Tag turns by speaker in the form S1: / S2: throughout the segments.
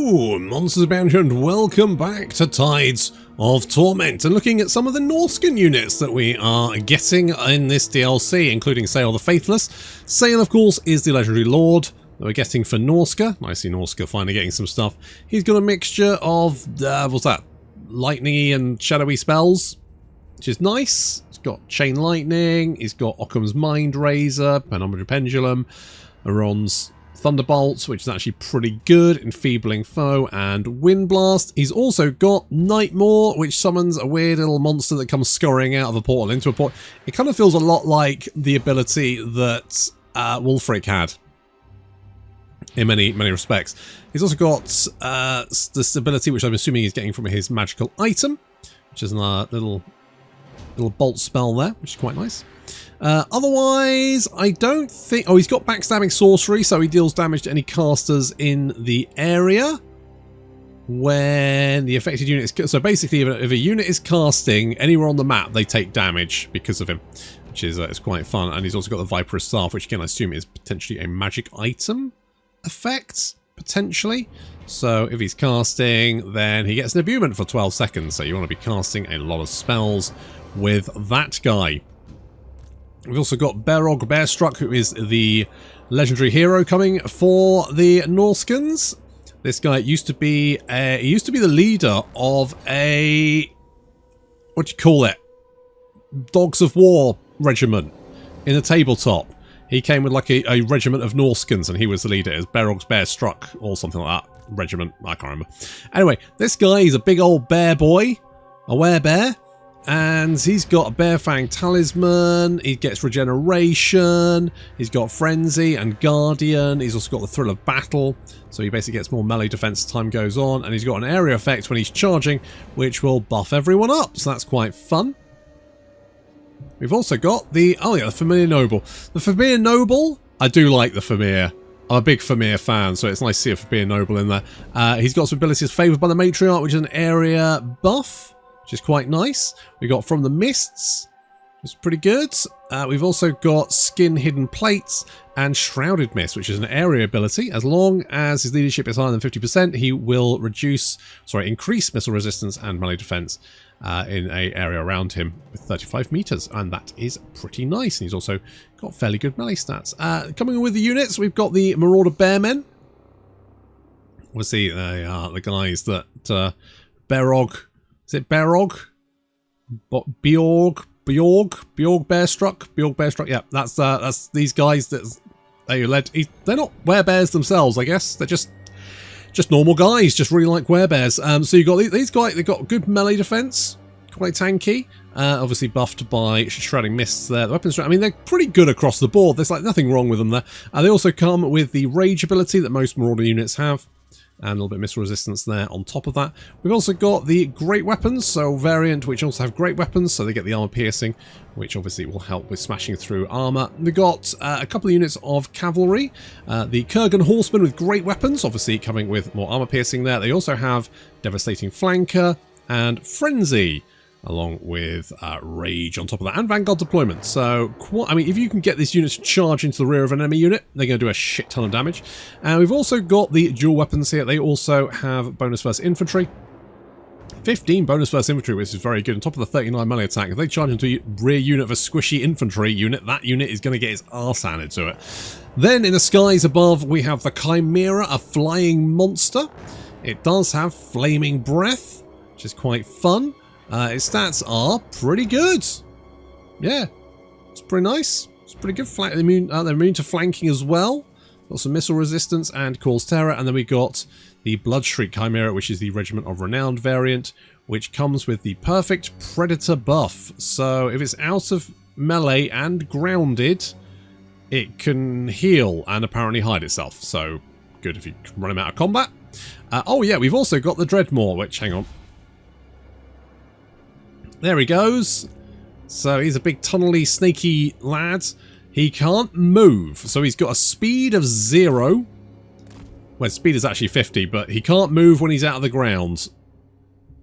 S1: Hello, Monsters Bounty, and welcome back to Tides of Torment, and looking at some of the Norscan units that we are getting in this DLC, including Sayl the Faithless. Sayl, of course, is the legendary lord that we're getting for Norsca. I see Norsca finally getting some stuff. He's got a mixture of, what's that, lightning-y and shadowy spells, which is nice. He's got Chain Lightning, he's got Occam's Mind Razor, Penumbra Pendulum, Aron's Thunderbolts, which is actually pretty good, Enfeebling Foe, and Wind Blast. He's also got Nightmare, which summons a weird little monster that comes scurrying out of a portal into a portal. It kind of feels a lot like the ability that Wulfric had in many respects. He's also got this ability, which I'm assuming he's getting from his magical item, which is a little bolt spell there, which is quite nice. Otherwise, I don't think... Oh, he's got backstabbing sorcery, so he deals damage to any casters in the area when the affected unit is... So basically, if a unit is casting anywhere on the map, they take damage because of him, which is it's quite fun. And he's also got the Viper's Staff, which again, I assume is potentially a magic item effect, potentially. So if he's casting, then he gets an imbuement for 12 seconds. So you want to be casting a lot of spells with that guy. We've also got Beorg Bearstruck, who is the legendary hero coming for the Norscans. This guy used to be the leader of a, what do you call it, Dogs of War regiment in the tabletop. He came with like a regiment of Norscans, and he was the leader. It was Beorg Bearstruck or something like that regiment. I can't remember. Anyway, this guy is a big old bear boy, a werebear. And he's got a Bear Fang Talisman, he gets Regeneration, he's got Frenzy and Guardian, he's also got the Thrill of Battle, so he basically gets more melee defense as time goes on, and he's got an area effect when he's charging, which will buff everyone up, so that's quite fun. We've also got the, oh yeah, the Fimir Noble. The Fimir Noble, I do like the Fimir. I'm a big Fimir fan, so it's nice to see a Fimir Noble in there. He's got some abilities favoured by the Matriarch, which is an area buff, which is quite nice. We got From the Mists, which is pretty good. We've also got Skin Hidden Plates and Shrouded Mist, which is an area ability. As long as his leadership is higher than 50%, he will increase missile resistance and melee defense in an area around him with 35 meters, and that is pretty nice. And he's also got fairly good melee stats. Coming with the units, we've got the Marauder Bearmen. Obviously, they are the guys that Beorg. Is it Beorg? Beorg Bearstruck. Yeah, that's these guys that they led. They're not werebears themselves, I guess. They're just normal guys, just really like werebears. So you got these guys. They've got good melee defense, quite tanky. Obviously buffed by Shrouding Mists there. The weapons, I mean, they're pretty good across the board. There's like nothing wrong with them there. They also come with the Rage ability that most Marauder units have, and a little bit of missile resistance there on top of that. We've also got the Great Weapons, so variant which also have great weapons, so they get the armor piercing, which obviously will help with smashing through armor. We've got a couple of units of cavalry, the Kurgan Horsemen with great weapons, obviously coming with more armor piercing there. They also have Devastating Flanker and Frenzy, along with Rage on top of that, and Vanguard Deployment. So, I mean, if you can get this unit to charge into the rear of an enemy unit, they're going to do a shit ton of damage. And we've also got the dual weapons here. They also have bonus versus infantry. 15 bonus versus infantry, which is very good, on top of the 39 melee attack. If they charge into a rear unit of a squishy infantry unit, that unit is going to get its arse handed to it. Then, in the skies above, we have the Chimera, a flying monster. It does have Flaming Breath, which is quite fun. Its stats are pretty good. Yeah, it's pretty nice. It's pretty good. They're immune to flanking as well. Got some missile resistance and cause terror. And then we got the Bloodshriek Chimera, which is the Regiment of Renowned variant, which comes with the perfect Predator buff. So if it's out of melee and grounded, it can heal and apparently hide itself. So good if you can run him out of combat. Oh yeah, we've also got the Dreadmore, which, hang on. There he goes. So he's a big tunnely, snaky lad. He can't move. So he's got a speed of 0. Well, speed is actually 50, but he can't move when he's out of the ground.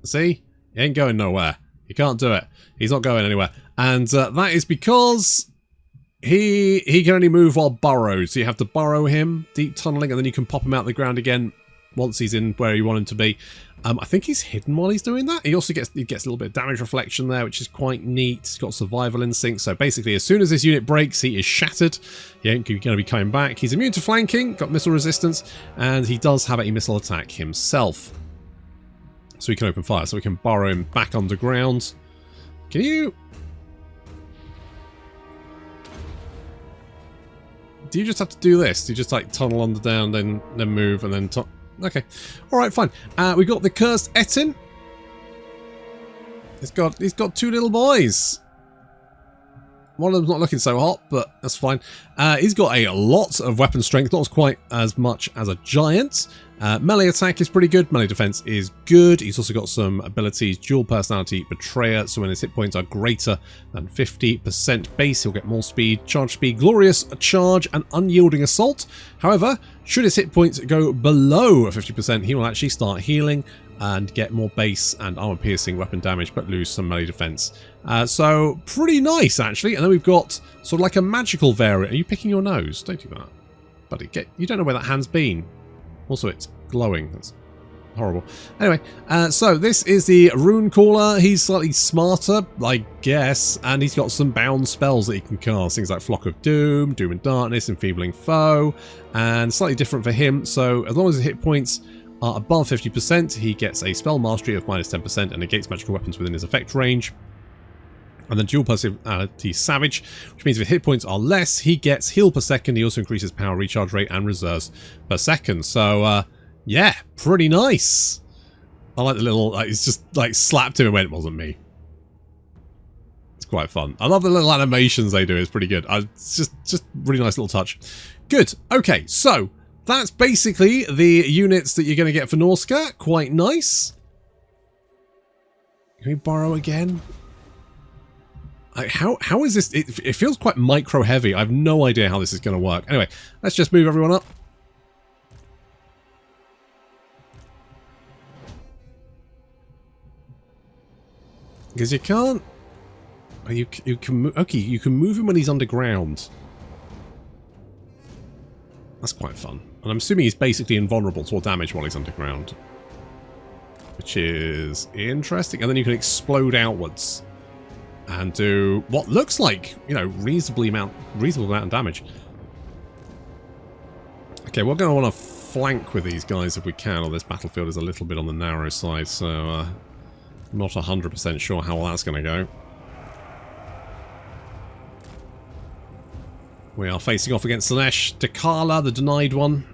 S1: See? He ain't going nowhere. He can't do it. He's not going anywhere. And that is because he can only move while burrowed. So you have to burrow him, deep tunneling, and then you can pop him out of the ground again once he's in where you want him to be. I think he's hidden while he's doing that. He also gets a little bit of damage reflection there, which is quite neat. He's got survival instinct. So basically, as soon as this unit breaks, he is shattered. He ain't going to be coming back. He's immune to flanking, got missile resistance, and he does have a missile attack himself. So he can open fire. So we can burrow him back underground. Can you... Do you just have to do this? Do you just like tunnel under down, then move, and then... Okay. Alright, fine. We got the cursed Ettin. He's got two little boys. One of them's not looking so hot, but that's fine. He's got a lot of weapon strength, not quite as much as a giant. Melee attack is pretty good. Melee defense is good. He's also got some abilities. Dual personality, betrayer. So when his hit points are greater than 50% base, he'll get more speed, charge speed, glorious charge, and unyielding assault. However, should his hit points go below 50%, he will actually start healing and get more base and armor piercing weapon damage, but lose some melee defense. So pretty nice, actually. And then we've got sort of like a magical variant. Are you picking your nose? Don't do that, buddy. You don't know where that hand's been. Also, it's glowing. That's horrible. Anyway, so this is the Runecaller. He's slightly smarter, I guess, and he's got some bound spells that he can cast. Things like Flock of Doom, Doom and Darkness, Enfeebling Foe, and slightly different for him. So as long as his hit points are above 50%, he gets a spell mastery of -10% and negates magical weapons within his effect range. And then dual personality Savage, which means if hit points are less, he gets heal per second. He also increases power recharge rate and reserves per second. So, yeah, pretty nice. I like the little, like, it's just like slapped him and went, it wasn't me. It's quite fun. I love the little animations they do. It's pretty good. It's just really nice little touch. Good. Okay, so that's basically the units that you're going to get for Norsca. Quite nice. Can we borrow again? How is this? It feels quite micro heavy. I have no idea how this is going to work. Anyway, let's just move everyone up. Because you can't. You can. Okay, you can move him when he's underground. That's quite fun. And I'm assuming he's basically invulnerable to all damage while he's underground, which is interesting. And then you can explode outwards and do what looks like, you know, reasonable amount of damage. Okay, we're going to want to flank with these guys if we can, or this battlefield is a little bit on the narrow side, so I'm not 100% sure how that's going to go. We are facing off against Slaanesh, Dakala, the denied one.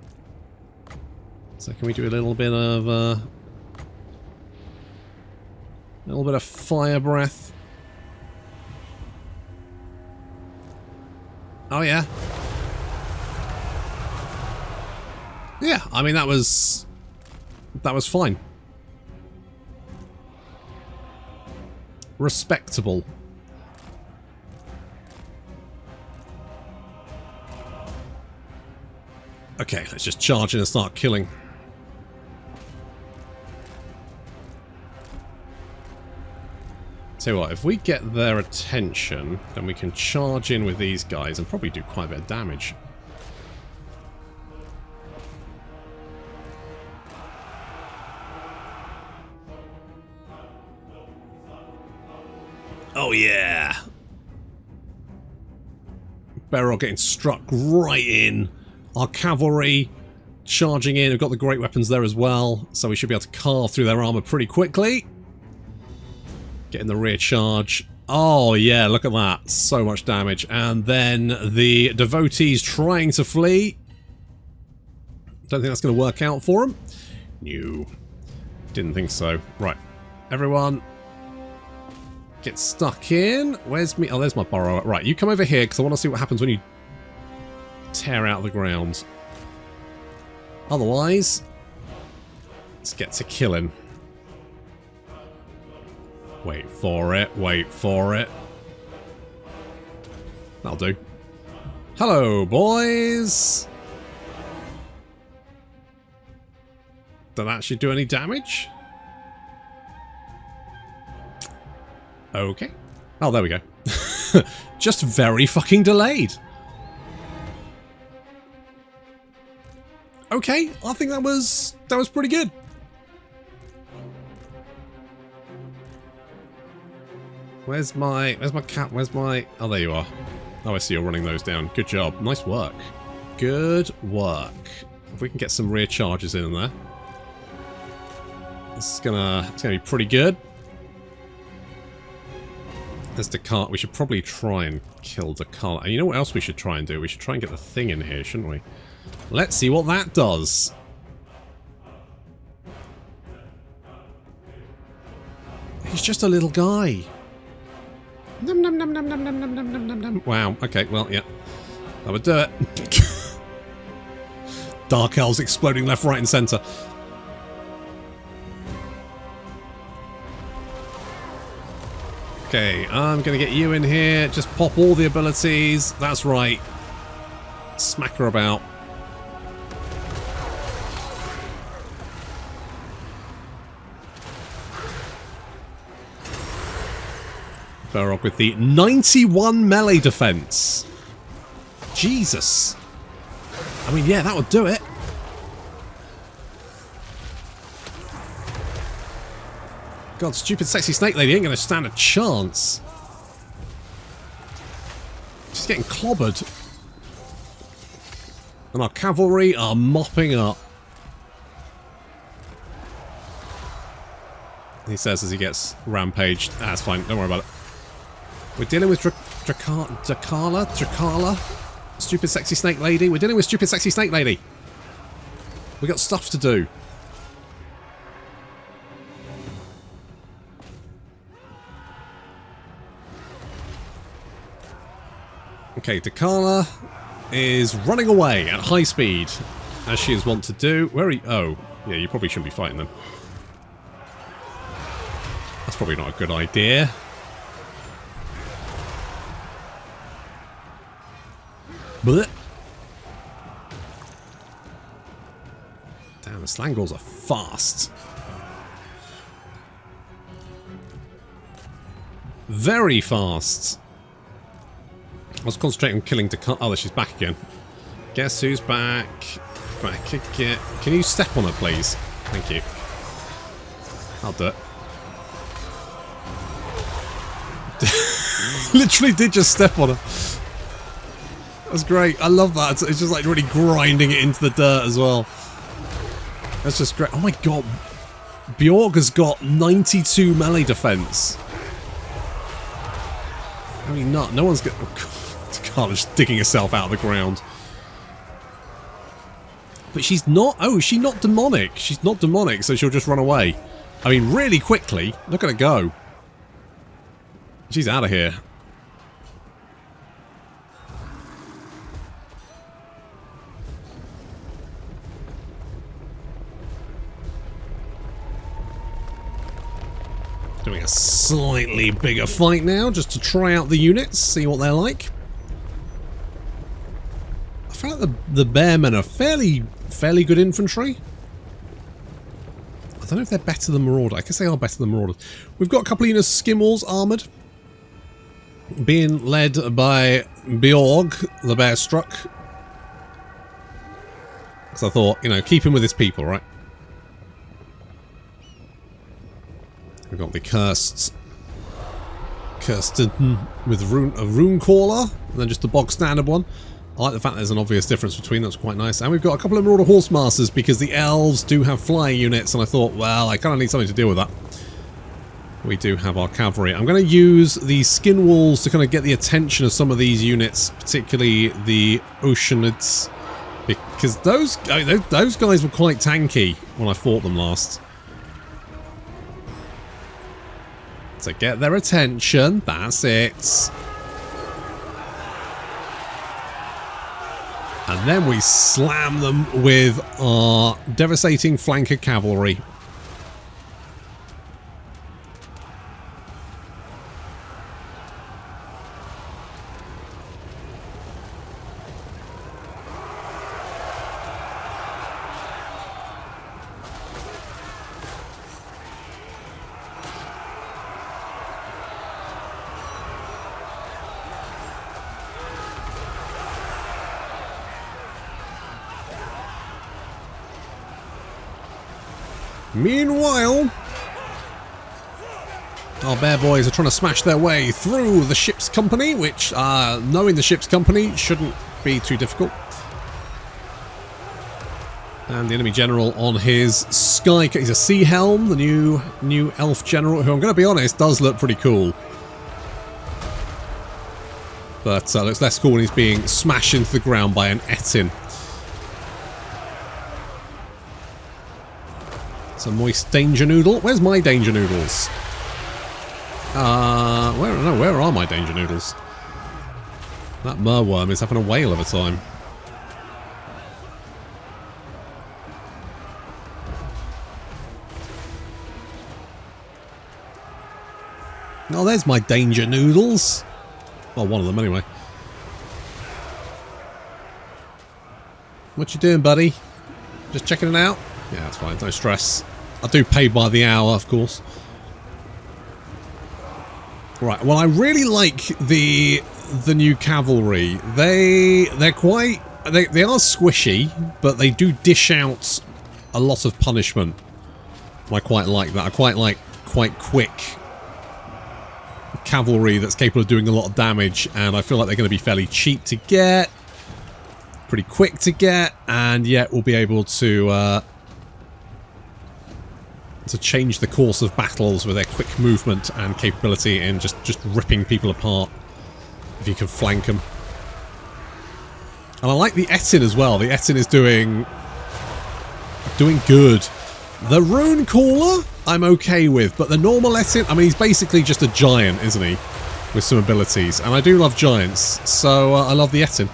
S1: So can we do a little bit of fire breath? Oh yeah. Yeah, I mean that was fine. Respectable. Okay, let's just charge in and start killing. Tell you what, if we get their attention, then we can charge in with these guys and probably do quite a bit of damage. Oh yeah! Beorg getting struck right in. Our cavalry charging in. We've got the great weapons there as well, so we should be able to carve through their armor pretty quickly. Getting the rear charge. Oh yeah, look at that. So much damage. And then the devotees trying to flee. Don't think that's going to work out for them. No. Didn't think so. Right. Everyone get stuck in. Where's me? Oh, there's my borrower. Right, you come over here because I want to see what happens when you tear out the ground. Otherwise, let's get to killing. Wait for it, wait for it. That'll do. Hello, boys! Don't actually do any damage? Okay. Oh, there we go. Just very fucking delayed. Okay, I think that was pretty good. Where's my cat? Where's my... Oh, there you are. Oh, I see you're running those down. Good job. Nice work. Good work. If we can get some rear charges in there. It's gonna be pretty good. There's Dakar. We should probably try and kill Dakar. And you know what else we should try and do? We should try and get the thing in here, shouldn't we? Let's see what that does. He's just a little guy. Num num num num num num num num num num. Wow. Okay. Well, yeah. That would do it. Dark Elves exploding left, right, and centre. Okay, I'm going to get you in here. Just pop all the abilities. That's right. Smack her about. Beorg with the 91 melee defense. Jesus. I mean, yeah, that would do it. God, stupid sexy snake lady ain't going to stand a chance. She's getting clobbered. And our cavalry are mopping up. He says as he gets rampaged. Ah, that's fine, don't worry about it. We're dealing with Drakala? Stupid sexy snake lady. We're dealing with stupid sexy snake lady. We got stuff to do. Okay, Dakala is running away at high speed, as she is wont to do. Where are you? Oh, yeah, you probably shouldn't be fighting them. That's probably not a good idea. Blech. Damn, the Slangors are fast. Very fast. I was concentrating on killing Dakar. Oh, she's back again. Guess who's back? Back again. Can you step on her, please? Thank you. I'll do it. Literally did just step on her. That's great. I love that. It's just like really grinding it into the dirt as well. That's just great. Oh my god. Beorg has got 92 melee defense. I mean, no one's got... Carla's digging herself out of the ground. But she's not... Oh, is she not demonic? She's not demonic, so she'll just run away. I mean, really quickly. Look at her go. She's out of here. Doing a slightly bigger fight now, just to try out the units, see what they're like. I feel like the Bearmen are fairly good infantry. I don't know if they're better than Marauder. I guess they are better than Marauders. We've got a couple of units of Skimwalls armoured, being led by Beorg the Bearstruck. Because I thought, you know, keep him with his people, right? We've got the cursed with a Runecaller, and then just the bog standard one. I like the fact there's an obvious difference between. That's quite nice. And we've got a couple of Marauder Horsemasters because the elves do have flying units, and I thought, well, I kind of need something to deal with that. We do have our cavalry. I'm going to use the skin walls to kind of get the attention of some of these units, particularly the Oceanids, because those guys were quite tanky when I fought them last. So get their attention, that's it. And then we slam them with our devastating flanker cavalry. Meanwhile, our bear boys are trying to smash their way through the ship's company, which, knowing the ship's company, shouldn't be too difficult. And the enemy general on his sky... He's a sea helm, the new elf general, who I'm going to be honest, does look pretty cool. But looks less cool when he's being smashed into the ground by an Ettin. It's a moist danger noodle. Where's my danger noodles? Where are my danger noodles? That merworm is having a whale of a time. Oh, there's my danger noodles. Well, one of them anyway. What you doing, buddy? Just checking it out? Yeah, that's fine. No stress. I do pay by the hour, of course. Right. Well, I really like the new cavalry. They are squishy, but they do dish out a lot of punishment. I quite like that. I quite like quite quick cavalry that's capable of doing a lot of damage, and I feel like they're going to be fairly cheap to get, pretty quick to get, and yet we'll be able to change the course of battles with their quick movement and capability in just ripping people apart if you can flank them. And I like the Ettin as well. The Ettin is doing good. The Runecaller I'm okay with, but the normal Ettin, I mean, he's basically just a giant, isn't he? With some abilities, and I do love giants, so I love the Ettin.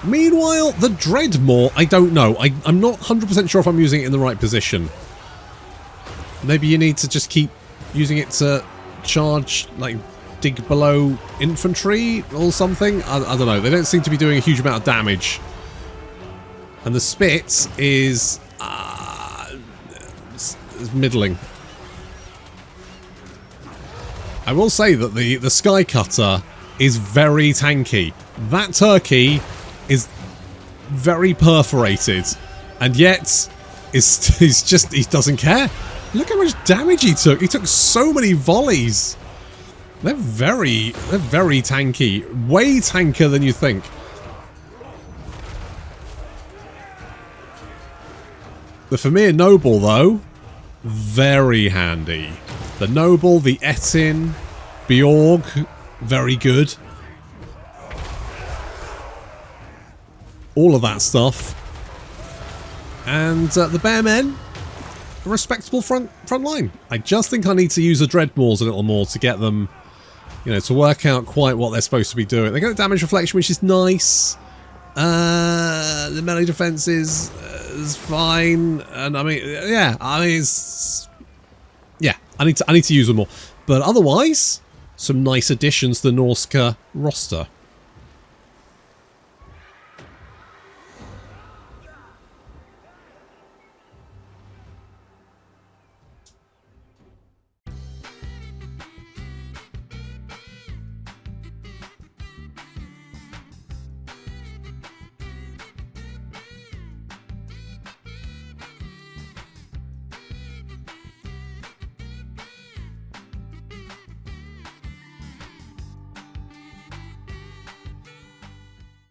S1: Meanwhile, the Dreadmaw, I don't know. I'm not 100% sure if I'm using it in the right position. Maybe you need to just keep using it to charge, like, dig below infantry or something? I don't know. They don't seem to be doing a huge amount of damage. And the Spitz is middling. I will say that the Sky Cutter is very tanky. That turkey is very perforated, and yet he doesn't care. Look how much damage he took. He took so many volleys. They're very tanky. Way tankier than you think. The Fimir Noble, though, very handy. The Noble, the Ettin, Beorg, very good. All of that stuff. And the Bearmen, a respectable front line. I just think I need to use the Dreadmaws a little more to get them, you know, to work out quite what they're supposed to be doing. They get damage reflection, which is nice. The melee defense is fine, and I mean, yeah, I need to use them more. But otherwise, some nice additions to the Norsca roster.